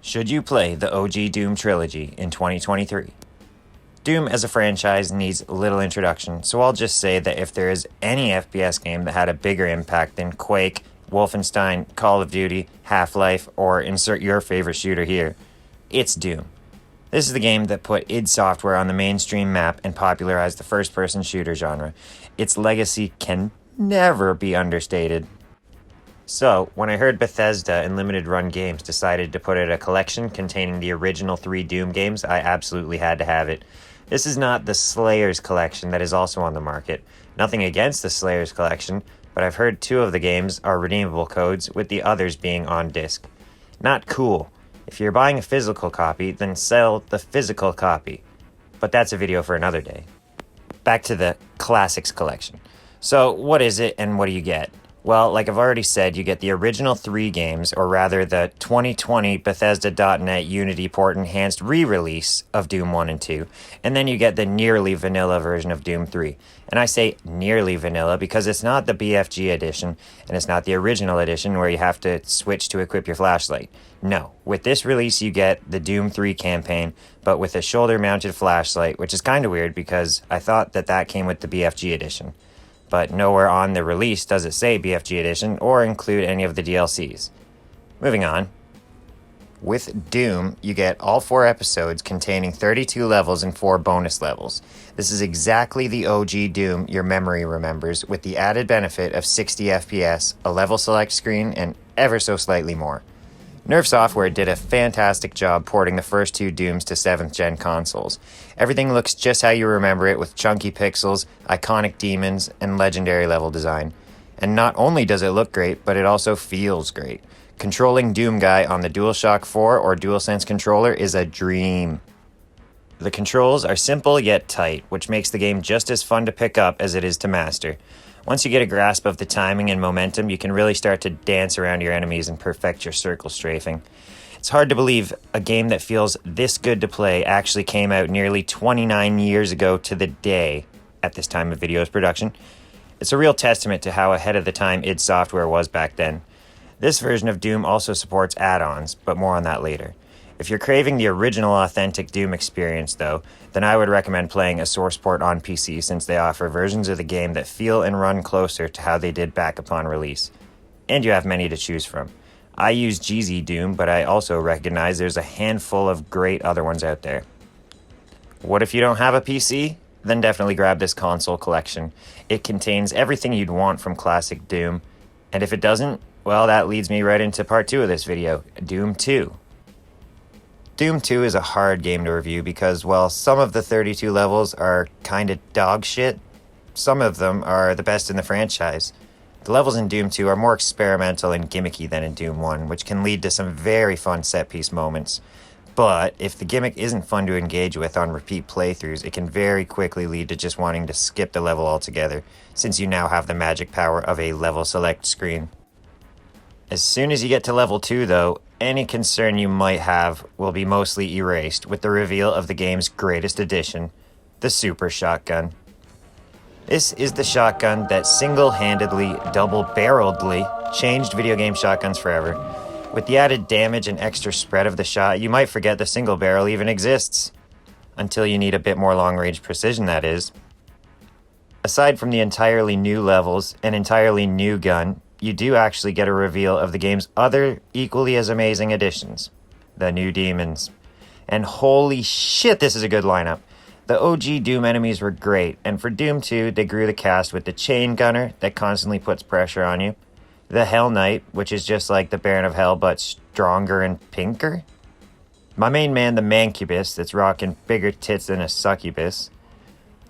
Should you play the OG Doom Trilogy in 2023? Doom as a franchise needs little introduction, so I'll just say that if there is any FPS game that had a bigger impact than Quake, Wolfenstein, Call of Duty, Half-Life, or insert your favorite shooter here, it's Doom. This is the game that put id Software on the mainstream map and popularized the first-person shooter genre. Its legacy can never be understated. So, when I heard Bethesda and Limited Run Games decided to put out a collection containing the original 3 Doom games, I absolutely had to have it. This is not the Slayers collection that is also on the market. Nothing against the Slayers collection, but I've heard 2 of the games are redeemable codes, with the others being on disc. Not cool. If you're buying a physical copy, then sell the physical copy. But that's a video for another day. Back to the Classics collection. So, what is it and what do you get? Well, like I've already said, you get the original 3 games, or rather the 2020 Bethesda.net Unity port enhanced re-release of Doom 1 and 2, and then you get the nearly vanilla version of Doom 3. And I say nearly vanilla because it's not the BFG edition, and it's not the original edition where you have to switch to equip your flashlight. No, with this release you get the Doom 3 campaign, but with a shoulder-mounted flashlight, which is kind of weird because I thought that came with the BFG edition. But nowhere on the release does it say BFG Edition or include any of the DLCs. Moving on. With Doom, you get all 4 episodes containing 32 levels and 4 bonus levels. This is exactly the OG Doom your memory remembers, with the added benefit of 60 FPS, a level select screen, and ever so slightly more. Nerve Software did a fantastic job porting the first 2 Dooms to 7th gen consoles. Everything looks just how you remember it, with chunky pixels, iconic demons, and legendary level design. And not only does it look great, but it also feels great. Controlling Doom Guy on the DualShock 4 or DualSense controller is a dream. The controls are simple yet tight, which makes the game just as fun to pick up as it is to master. Once you get a grasp of the timing and momentum, you can really start to dance around your enemies and perfect your circle strafing. It's hard to believe a game that feels this good to play actually came out nearly 29 years ago to the day at this time of video's production. It's a real testament to how ahead of the time id Software was back then. This version of Doom also supports add-ons, but more on that later. If you're craving the original authentic Doom experience, though, then I would recommend playing a source port on PC since they offer versions of the game that feel and run closer to how they did back upon release. And you have many to choose from. I use GZ Doom, but I also recognize there's a handful of great other ones out there. What if you don't have a PC? Then definitely grab this console collection. It contains everything you'd want from classic Doom. And if it doesn't, well, that leads me right into part 2 of this video, Doom 2. Doom 2 is a hard game to review because, while some of the 32 levels are kinda dog shit, some of them are the best in the franchise. The levels in Doom 2 are more experimental and gimmicky than in Doom 1, which can lead to some very fun set-piece moments. But if the gimmick isn't fun to engage with on repeat playthroughs, it can very quickly lead to just wanting to skip the level altogether, since you now have the magic power of a level select screen. As soon as you get to level 2, though, any concern you might have will be mostly erased with the reveal of the game's greatest addition, the Super Shotgun. This is the shotgun that single-handedly, double-barreledly changed video game shotguns forever. With the added damage and extra spread of the shot, you might forget the single barrel even exists. Until you need a bit more long-range precision, that is. Aside from the entirely new levels, an entirely new gun, you do actually get a reveal of the game's other equally as amazing additions, the new demons. And holy shit, this is a good lineup. The OG Doom enemies were great, and for Doom 2, they grew the cast with the Chain Gunner that constantly puts pressure on you, the Hell Knight, which is just like the Baron of Hell but stronger and pinker, my main man, the Mancubus, that's rocking bigger tits than a succubus,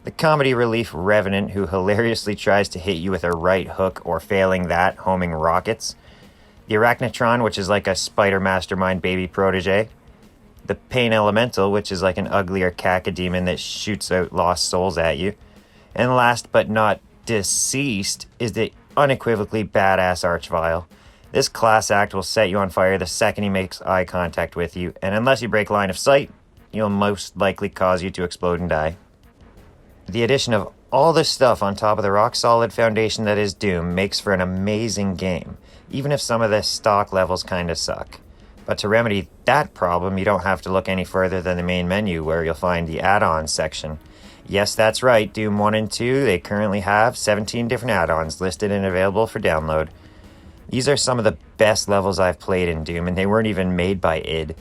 the comedy relief Revenant, who hilariously tries to hit you with a right hook or, failing that, homing rockets. The Arachnotron, which is like a spider mastermind baby protege. The Pain Elemental, which is like an uglier cacodemon that shoots out lost souls at you. And last but not deceased is the unequivocally badass Archvile. This class act will set you on fire the second he makes eye contact with you, and unless you break line of sight, he'll most likely cause you to explode and die. The addition of all this stuff on top of the rock-solid foundation that is Doom makes for an amazing game, even if some of the stock levels kinda suck. But to remedy that problem, you don't have to look any further than the main menu, where you'll find the add-ons section. Yes, that's right, Doom 1 and 2, they currently have 17 different add-ons listed and available for download. These are some of the best levels I've played in Doom, and they weren't even made by id.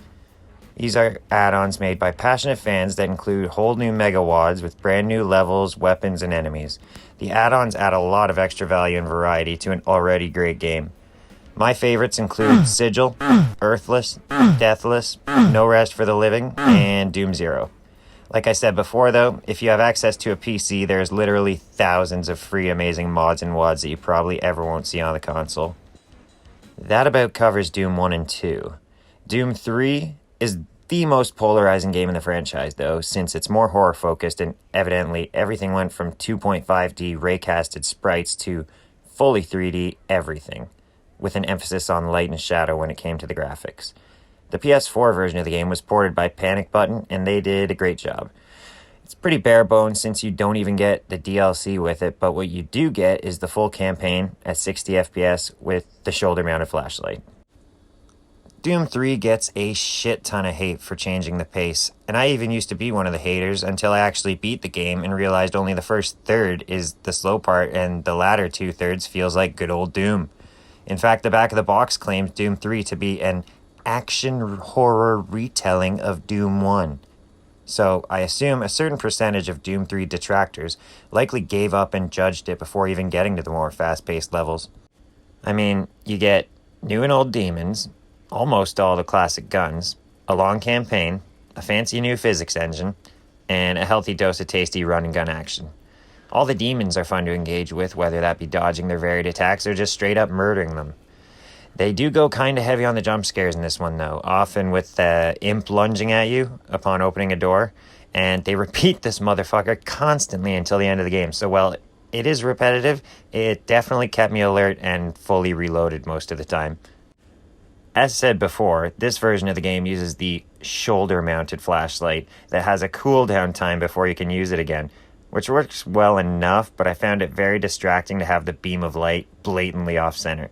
These are add-ons made by passionate fans that include whole new megawads with brand new levels, weapons, and enemies. The add-ons add a lot of extra value and variety to an already great game. My favorites include Sigil, Earthless, Deathless, No Rest for the Living, and Doom Zero. Like I said before though, if you have access to a PC, there's literally thousands of free amazing mods and wads that you probably ever won't see on the console. That about covers Doom 1 and 2. Doom 3 is the most polarizing game in the franchise though, since it's more horror focused and evidently everything went from 2.5D raycasted sprites to fully 3D everything, with an emphasis on light and shadow when it came to the graphics. The PS4 version of the game was ported by Panic Button, and they did a great job. It's pretty bare bones since you don't even get the DLC with it, but what you do get is the full campaign at 60 FPS with the shoulder-mounted flashlight. Doom 3 gets a shit ton of hate for changing the pace, and I even used to be one of the haters until I actually beat the game and realized only the first third is the slow part and the latter 2/3 feels like good old Doom. In fact, the back of the box claims Doom 3 to be an action horror retelling of Doom 1. So I assume a certain percentage of Doom 3 detractors likely gave up and judged it before even getting to the more fast-paced levels. I mean, you get new and old demons, almost all the classic guns, a long campaign, a fancy new physics engine, and a healthy dose of tasty run-and-gun action. All the demons are fun to engage with, whether that be dodging their varied attacks or just straight up murdering them. They do go kind of heavy on the jump scares in this one though, often with the imp lunging at you upon opening a door, and they repeat this motherfucker constantly until the end of the game. So while it is repetitive, it definitely kept me alert and fully reloaded most of the time. As said before, this version of the game uses the shoulder-mounted flashlight that has a cooldown time before you can use it again, which works well enough, but I found it very distracting to have the beam of light blatantly off-center.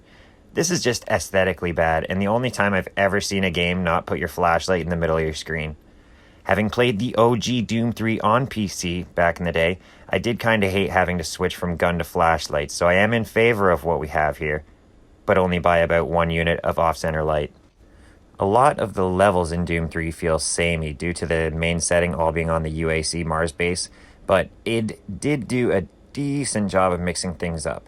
This is just aesthetically bad, and the only time I've ever seen a game not put your flashlight in the middle of your screen. Having played the OG Doom 3 on PC back in the day, I did kind of hate having to switch from gun to flashlight, so I am in favor of what we have here, but only by about 1 unit of off-center light. A lot of the levels in Doom 3 feel samey due to the main setting all being on the UAC Mars base, but it did do a decent job of mixing things up.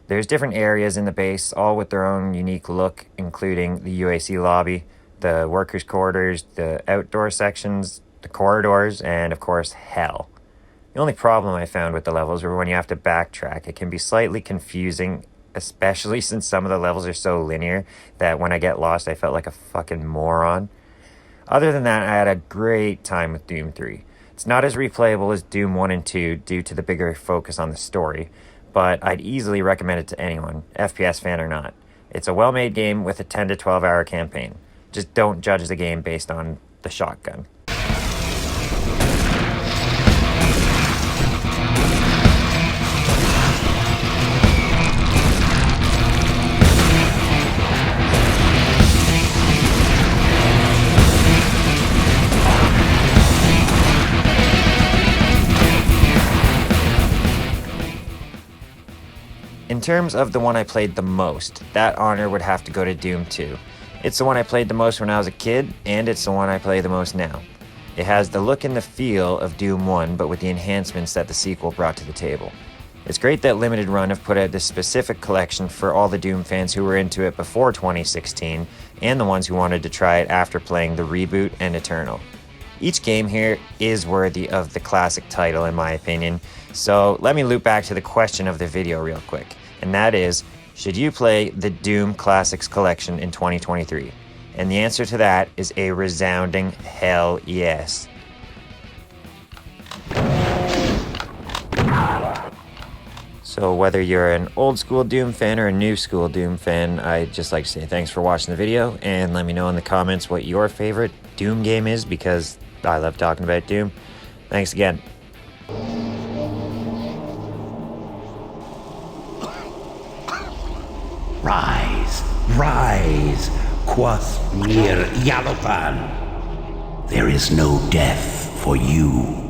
There's different areas in the base, all with their own unique look, including the UAC lobby, the workers' quarters, the outdoor sections, the corridors, and of course, hell. The only problem I found with the levels were when you have to backtrack. It can be slightly confusing, especially since some of the levels are so linear that when I get lost, I felt like a fucking moron. Other than that, I had a great time with Doom 3. It's not as replayable as Doom 1 and 2 due to the bigger focus on the story, but I'd easily recommend it to anyone, FPS fan or not. It's a well-made game with a 10 to 12 hour campaign. Just don't judge the game based on the shotgun. In terms of the one I played the most, that honor would have to go to Doom 2. It's the one I played the most when I was a kid, and it's the one I play the most now. It has the look and the feel of Doom 1, but with the enhancements that the sequel brought to the table. It's great that Limited Run have put out this specific collection for all the Doom fans who were into it before 2016, and the ones who wanted to try it after playing the reboot and Eternal. Each game here is worthy of the classic title in my opinion, so let me loop back to the question of the video real quick. And that is, should you play the Doom Classics Collection in 2023? And the answer to that is a resounding hell yes. So whether you're an old school Doom fan or a new school Doom fan, I'd just like to say thanks for watching the video, and let me know in the comments what your favorite Doom game is, because I love talking about Doom. Thanks again. Rise, rise, Quoth near Yalopan. There is no death for you.